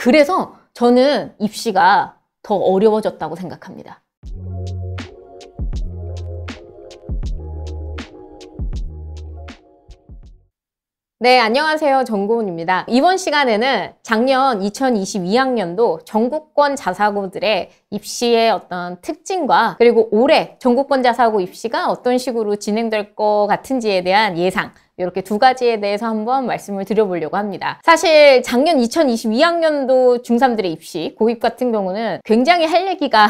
그래서 저는 입시가 더 어려워졌다고 생각합니다. 네, 안녕하세요. 정고은입니다. 이번 시간에는 작년 2022학년도 전국권 자사고들의 입시의 어떤 특징과 그리고 올해 전국권 자사고 입시가 어떤 식으로 진행될 것 같은지에 대한 예상, 이렇게 두 가지에 대해서 한번 말씀을 드려보려고 합니다. 사실 작년 2022학년도 중3들의 입시, 고입 같은 경우는 굉장히 할 얘기가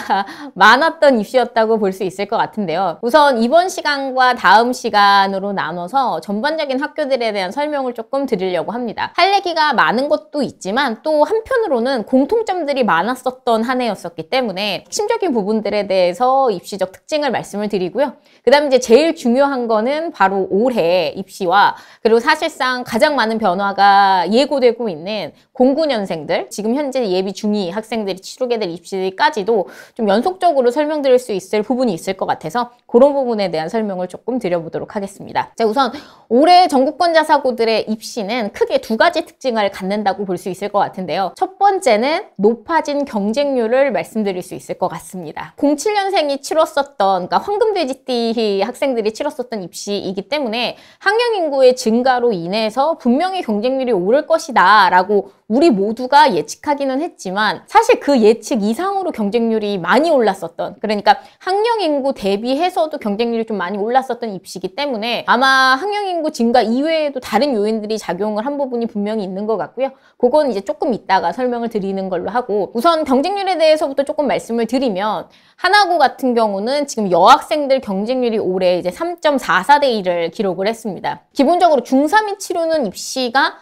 많았던 입시였다고 볼 수 있을 것 같은데요. 우선 이번 시간과 다음 시간으로 나눠서 전반적인 학교들에 대한 설명을 조금 드리려고 합니다. 할 얘기가 많은 것도 있지만 또 한편으로는 공통점들이 많았었던 한 해였었기 때문에 핵심적인 부분들에 대해서 입시적 특징을 말씀을 드리고요. 그 다음에 이제 제일 중요한 거는 바로 올해 입시와 그리고 사실상 가장 많은 변화가 예고되고 있는 09년생들, 지금 현재 예비 중2 학생들이 치르게 될 입시까지도 좀 연속적으로 설명드릴 수 있을 부분이 있을 것 같아서 그런 부분에 대한 설명을 조금 드려보도록 하겠습니다. 자, 우선 올해 전국권 자사고들의 입시는 크게 두 가지 특징을 갖는다고 볼 수 있을 것 같은데요. 첫 번째는 높아진 경쟁률을 말씀드릴 수 있을 것 같습니다. 07년생이 치렀었던, 그러니까 황금돼지띠 학생들이 치렀었던 입시이기 때문에 학령 인구의 증가로 인해서 분명히 경쟁률이 오를 것이다 라고 우리 모두가 예측하기는 했지만 사실 그 예측 이상으로 경쟁률이 많이 올랐었던, 그러니까 학령 인구 대비해서도 경쟁률이 좀 많이 올랐었던 입시이기 때문에 아마 학령 인구 증가 이외에도 다른 요인들이 작용을 한 부분이 분명히 있는 것 같고요. 그건 이제 조금 이따가 설명을 드리는 걸로 하고, 우선 경쟁률에 대해서부터 조금 말씀을 드리면 하나고 같은 경우는 지금 여학생들 경쟁률이 올해 이제 3.44대 1을 기록을 했습니다. 기본적으로 중3이 치르는 입시가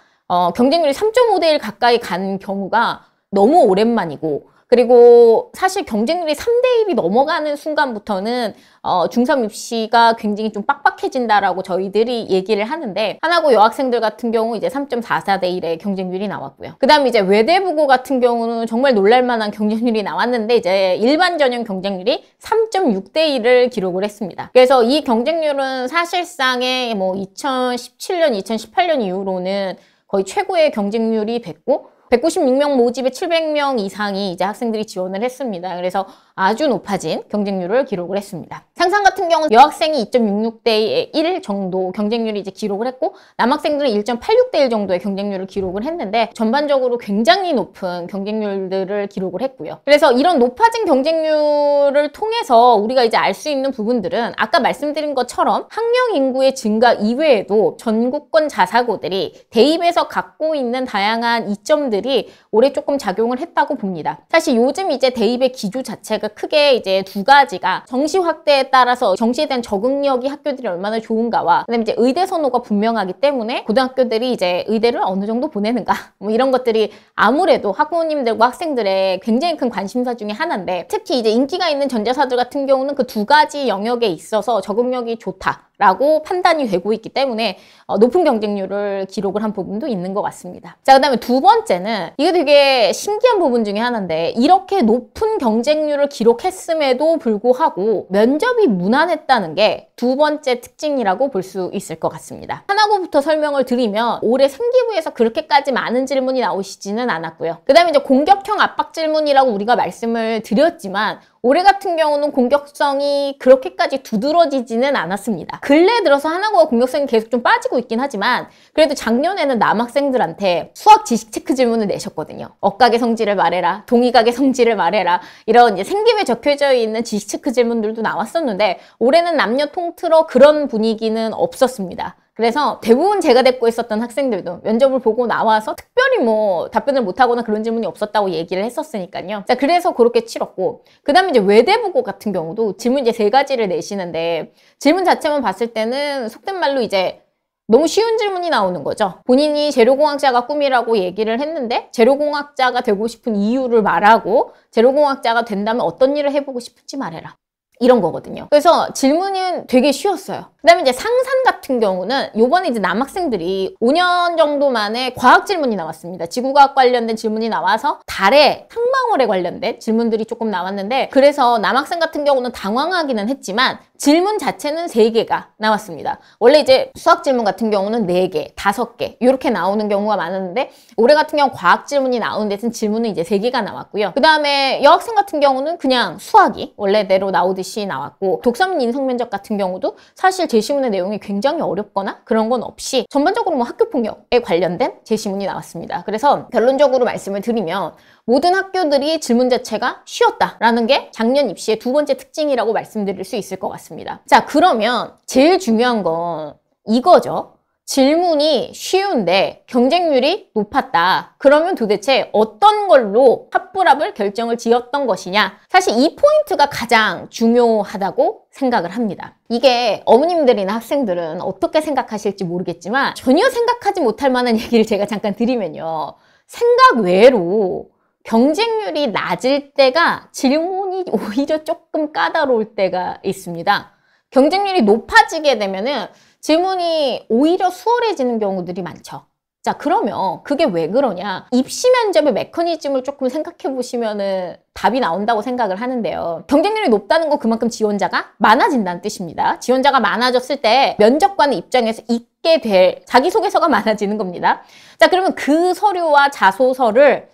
경쟁률이 3.5대 1 가까이 간 경우가 너무 오랜만이고, 그리고 사실 경쟁률이 3대 1이 넘어가는 순간부터는 중3 입시가 굉장히 좀 빡빡해진다라고 저희들이 얘기를 하는데, 하나고 여학생들 같은 경우 이제 3.44대 1의 경쟁률이 나왔고요. 그 다음에 이제 외대부고 같은 경우는 정말 놀랄만한 경쟁률이 나왔는데 이제 일반 전형 경쟁률이 3.6대 1을 기록을 했습니다. 그래서 이 경쟁률은 사실상의 뭐 2017년, 2018년 이후로는 거의 최고의 경쟁률이 됐고, 196명 모집에 700명 이상이 이제 학생들이 지원을 했습니다. 그래서 아주 높아진 경쟁률을 기록을 했습니다. 상상 같은 경우는 여학생이 2.66대 1 정도 경쟁률이 이제 기록을 했고, 남학생들은 1.86대 1 정도의 경쟁률을 기록을 했는데 전반적으로 굉장히 높은 경쟁률들을 기록을 했고요. 그래서 이런 높아진 경쟁률을 통해서 우리가 이제 알 수 있는 부분들은 아까 말씀드린 것처럼 학령 인구의 증가 이외에도 전국권 자사고들이 대입에서 갖고 있는 다양한 이점들이 올해 조금 작용을 했다고 봅니다. 사실 요즘 이제 대입의 기조 자체가 크게 이제 두 가지가 정시 확대에 따라서 정시에 대한 적응력이 학교들이 얼마나 좋은가와 그다음에 이제 의대 선호가 분명하기 때문에 고등학교들이 이제 의대를 어느 정도 보내는가 뭐 이런 것들이 아무래도 학부모님들과 학생들의 굉장히 큰 관심사 중에 하나인데, 특히 이제 인기가 있는 전자사들 같은 경우는 그 두 가지 영역에 있어서 적응력이 좋다라고 판단이 되고 있기 때문에 높은 경쟁률을 기록을 한 부분도 있는 것 같습니다. 자, 그 다음에 두 번째는 이게 되게 신기한 부분 중에 하나인데, 이렇게 높은 경쟁률을 기록했음에도 불구하고 면접이 무난했다는 게 두 번째 특징이라고 볼 수 있을 것 같습니다. 하나고부터 설명을 드리면 올해 생기부에서 그렇게까지 많은 질문이 나오시지는 않았고요. 그 다음에 이제 공격형 압박 질문이라고 우리가 말씀을 드렸지만 올해 같은 경우는 공격성이 그렇게까지 두드러지지는 않았습니다. 근래 들어서 하나고가 공격성이 계속 좀 빠지고 있긴 하지만 그래도 작년에는 남학생들한테 수학 지식 체크 질문을 내셨거든요. 억각의 성질을 말해라, 동의각의 성질을 말해라, 이런 이제 생기부에 적혀져 있는 지식 체크 질문들도 나왔었는데 올해는 남녀 통틀어 그런 분위기는 없었습니다. 그래서 대부분 제가 데리고 있었던 학생들도 면접을 보고 나와서 특별히 뭐 답변을 못하거나 그런 질문이 없었다고 얘기를 했었으니까요. 자, 그래서 그렇게 치렀고, 그 다음에 이제 외대부고 같은 경우도 질문 이제 세 가지를 내시는데 질문 자체만 봤을 때는 속된 말로 이제 너무 쉬운 질문이 나오는 거죠. 본인이 재료공학자가 꿈이라고 얘기를 했는데 재료공학자가 되고 싶은 이유를 말하고 재료공학자가 된다면 어떤 일을 해보고 싶은지 말해라. 이런 거거든요. 그래서 질문은 되게 쉬웠어요. 그 다음에 이제 상산 같은 경우는 요번에 이제 남학생들이 5년 정도 만에 과학 질문이 나왔습니다. 지구과학 관련된 질문이 나와서 달에 탐방월에 관련된 질문들이 조금 나왔는데, 그래서 남학생 같은 경우는 당황하기는 했지만 질문 자체는 3개가 나왔습니다. 원래 이제 수학 질문 같은 경우는 4개, 5개 이렇게 나오는 경우가 많았는데, 올해 같은 경우 과학 질문이 나오는 데는 질문은 이제 3개가 나왔고요. 그 다음에 여학생 같은 경우는 그냥 수학이 원래대로 나오듯이 나왔고, 독서민 인성 면접 같은 경우도 사실 제시문의 내용이 굉장히 어렵거나 그런 건 없이 전반적으로 뭐 학교폭력에 관련된 제시문이 나왔습니다. 그래서 결론적으로 말씀을 드리면 모든 학교들이 질문 자체가 쉬웠다라는 게 작년 입시의 2번째 특징이라고 말씀드릴 수 있을 것 같습니다. 자, 그러면 제일 중요한 건 이거죠. 질문이 쉬운데 경쟁률이 높았다. 그러면 도대체 어떤 걸로 합불합을 결정을 지었던 것이냐? 사실 이 포인트가 가장 중요하다고 생각을 합니다. 이게 어머님들이나 학생들은 어떻게 생각하실지 모르겠지만 전혀 생각하지 못할 만한 얘기를 제가 잠깐 드리면요. 생각 외로 경쟁률이 낮을 때가 질문이 오히려 조금 까다로울 때가 있습니다. 경쟁률이 높아지게 되면은 질문이 오히려 수월해지는 경우들이 많죠. 자, 그러면 그게 왜 그러냐? 입시 면접의 메커니즘을 조금 생각해 보시면은 답이 나온다고 생각을 하는데요. 경쟁률이 높다는 건 그만큼 지원자가 많아진다는 뜻입니다. 지원자가 많아졌을 때 면접관의 입장에서 읽게 될 자기소개서가 많아지는 겁니다. 자, 그러면 그 서류와 자소서를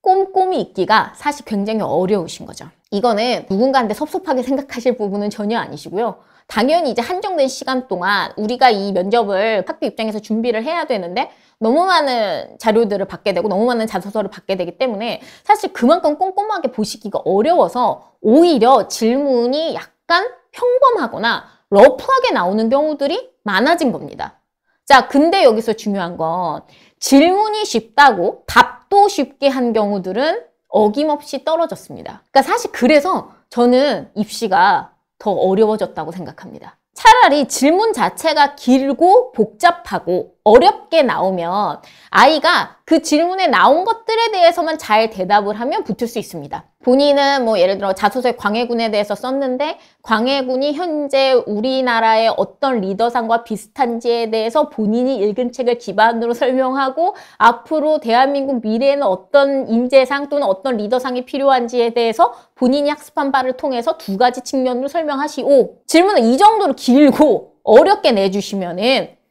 꼼꼼히 읽기가 사실 굉장히 어려우신 거죠. 이거는 누군가한테 섭섭하게 생각하실 부분은 전혀 아니시고요. 당연히 이제 한정된 시간 동안 우리가 이 면접을 학교 입장에서 준비를 해야 되는데 너무 많은 자료들을 받게 되고 너무 많은 자소서를 받게 되기 때문에 사실 그만큼 꼼꼼하게 보시기가 어려워서 오히려 질문이 약간 평범하거나 러프하게 나오는 경우들이 많아진 겁니다. 자, 근데 여기서 중요한 건 질문이 쉽다고 답도 쉽게 한 경우들은 어김없이 떨어졌습니다. 그러니까 사실 그래서 저는 입시가 더 어려워졌다고 생각합니다. 차라리 질문 자체가 길고 복잡하고 어렵게 나오면 아이가 그 질문에 나온 것들에 대해서만 잘 대답을 하면 붙을 수 있습니다. 본인은 뭐 예를 들어 자소서에 광해군에 대해서 썼는데 광해군이 현재 우리나라의 어떤 리더상과 비슷한지에 대해서 본인이 읽은 책을 기반으로 설명하고 앞으로 대한민국 미래에는 어떤 인재상 또는 어떤 리더상이 필요한지에 대해서 본인이 학습한 바를 통해서 2가지 측면으로 설명하시오. 질문을 이 정도로 길고 어렵게 내주시면은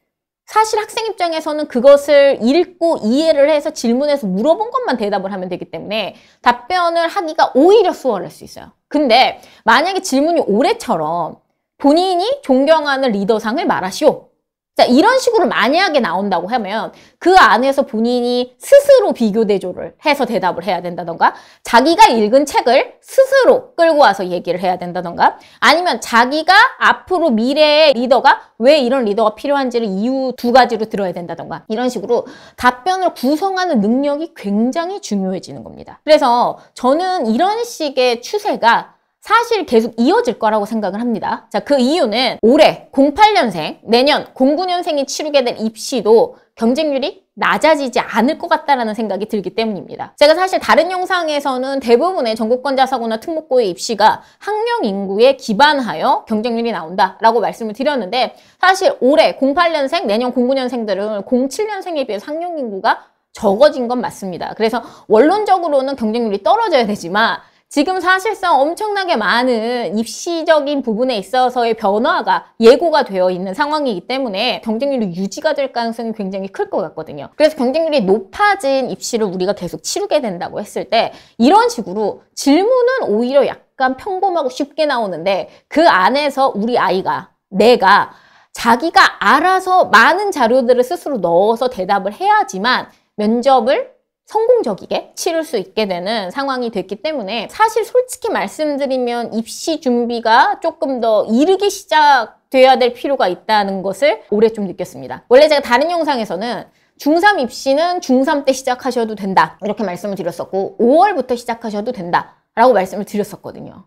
사실 학생 입장에서는 그것을 읽고 이해를 해서 질문에서 물어본 것만 대답을 하면 되기 때문에 답변을 하기가 오히려 수월할 수 있어요. 근데 만약에 질문이 올해처럼 본인이 존경하는 리더상을 말하시오. 자, 이런 식으로 만약에 나온다고 하면 그 안에서 본인이 스스로 비교 대조를 해서 대답을 해야 된다던가 자기가 읽은 책을 스스로 끌고 와서 얘기를 해야 된다던가 아니면 자기가 앞으로 미래의 리더가 왜 이런 리더가 필요한지를 이유 2가지로 들어야 된다던가 이런 식으로 답변을 구성하는 능력이 굉장히 중요해지는 겁니다. 그래서 저는 이런 식의 추세가 사실 계속 이어질 거라고 생각을 합니다. 자, 그 이유는 올해 08년생, 내년 09년생이 치르게 될 입시도 경쟁률이 낮아지지 않을 것 같다라는 생각이 들기 때문입니다. 제가 사실 다른 영상에서는 대부분의 전국권 자사고나 특목고의 입시가 학령 인구에 기반하여 경쟁률이 나온다라고 말씀을 드렸는데 사실 올해 08년생, 내년 09년생들은 07년생에 비해서 학령 인구가 적어진 건 맞습니다. 그래서 원론적으로는 경쟁률이 떨어져야 되지만 지금 사실상 엄청나게 많은 입시적인 부분에 있어서의 변화가 예고가 되어 있는 상황이기 때문에 경쟁률이 유지가 될 가능성이 굉장히 클 것 같거든요. 그래서 경쟁률이 높아진 입시를 우리가 계속 치르게 된다고 했을 때 이런 식으로 질문은 오히려 약간 평범하고 쉽게 나오는데 그 안에서 우리 아이가 내가 자기가 알아서 많은 자료들을 스스로 넣어서 대답을 해야지만 면접을 성공적이게 치를 수 있게 되는 상황이 됐기 때문에 사실 솔직히 말씀드리면 입시 준비가 조금 더 이르게 시작돼야 될 필요가 있다는 것을 올해 좀 느꼈습니다. 원래 제가 다른 영상에서는 중3 입시는 중3 때 시작하셔도 된다 이렇게 말씀을 드렸었고 5월부터 시작하셔도 된다 라고 말씀을 드렸었거든요.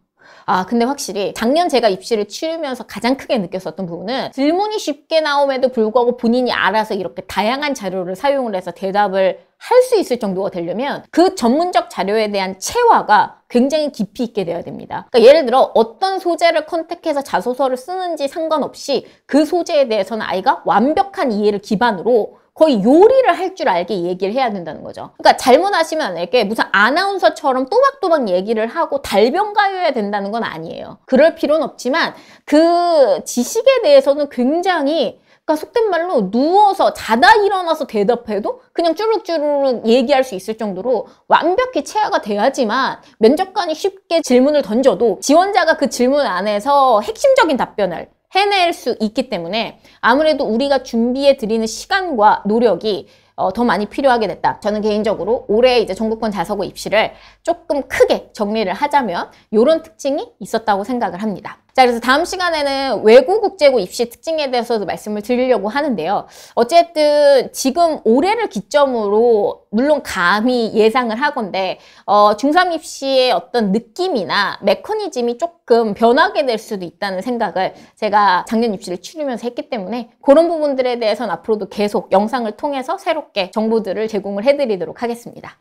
근데 확실히 작년 제가 입시를 치르면서 가장 크게 느꼈었던 부분은 질문이 쉽게 나옴에도 불구하고 본인이 알아서 이렇게 다양한 자료를 사용을 해서 대답을 할 수 있을 정도가 되려면 그 전문적 자료에 대한 체화가 굉장히 깊이 있게 되어야 됩니다. 그러니까 예를 들어 어떤 소재를 컨택해서 자소서를 쓰는지 상관없이 그 소재에 대해서는 아이가 완벽한 이해를 기반으로 거의 요리를 할 줄 알게 얘기를 해야 된다는 거죠. 그러니까 잘못하시면 안 될 게 무슨 아나운서처럼 또박또박 얘기를 하고 달변가여야 된다는 건 아니에요. 그럴 필요는 없지만 그 지식에 대해서는 굉장히 그러니까 속된 말로 누워서 자다 일어나서 대답해도 그냥 쭈룩쭈룩 얘기할 수 있을 정도로 완벽히 체화가 돼야지만 면접관이 쉽게 질문을 던져도 지원자가 그 질문 안에서 핵심적인 답변을 해낼 수 있기 때문에 아무래도 우리가 준비해 드리는 시간과 노력이 더 많이 필요하게 됐다. 저는 개인적으로 올해 이제 전국권 자사고 입시를 조금 크게 정리를 하자면 이런 특징이 있었다고 생각을 합니다. 자, 그래서 다음 시간에는 외고 국제고 입시 특징에 대해서도 말씀을 드리려고 하는데요. 어쨌든 지금 올해를 기점으로 물론 감히 예상을 하건데 중3 입시의 어떤 느낌이나 메커니즘이 조금 변하게 될 수도 있다는 생각을 제가 작년 입시를 치르면서 했기 때문에 그런 부분들에 대해서는 앞으로도 계속 영상을 통해서 새롭게 정보들을 제공을 해드리도록 하겠습니다.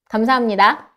감사합니다.